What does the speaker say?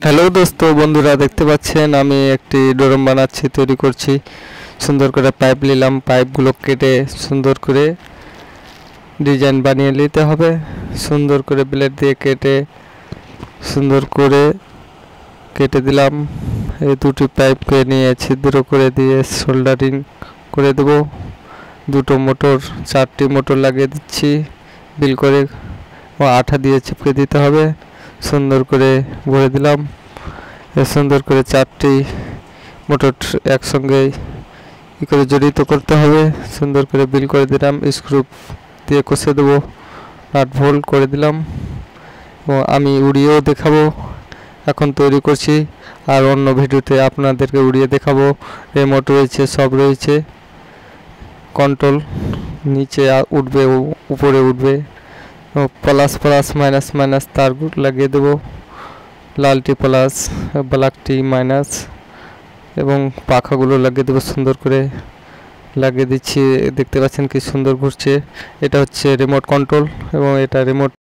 Hello দোস্ত বন্ধুরা, দেখতে পাচ্ছেন আমি একটি ডোরম বানাচ্ছি, তৈরি করছি। সুন্দর করে পাইপ নিলাম, পাইপগুলো কেটে সুন্দর করে ডিজাইন বানিয়ে নিতে হবে। সুন্দর করে ব্লেড দিয়ে কেটে সুন্দর করে কেটে দিলাম। এই দুটি পাইপকে নিয়ে ছিদ্র করে দিয়ে সোল্ডারিং করে দেব। দুটো মোটর, 4টি মোটর লাগিয়ে দিচ্ছি বিল করে, ও আঠা দিয়ে চিপকে দিতে হবে। সুন্দর করে ভরে দিলাম। সুন্দর করে 4টি মোটর একসঙ্গে করে জড়িত করতে হবে। সুন্দর করে বিল করে দিলাম, স্ক্রু দিয়ে কষে দেবো, নাট বোল্ট করে দিলাম। এবং আমি উড়িয়েও দেখাবো, এখন তৈরি করছি, আর অন্য ভিডিওতে আপনাদেরকে উড়িয়ে দেখাবো। রিমোট রয়েছে, সব রয়েছে, কন্ট্রোল নিচে উঠবে, উপরে উঠবে। প্লাস প্লাস মাইনাস মাইনাস তার লাগিয়ে দেবো, লালটি প্লাস ব্ল্যাকটি মাইনাস, এবং পাখাগুলো লাগিয়ে দেবো। সুন্দর করে লাগিয়ে দিচ্ছি, দেখতে পাচ্ছেন কি সুন্দর ঘুরছে। এটা হচ্ছে রিমোট কন্ট্রোল, এবং এটা রিমোট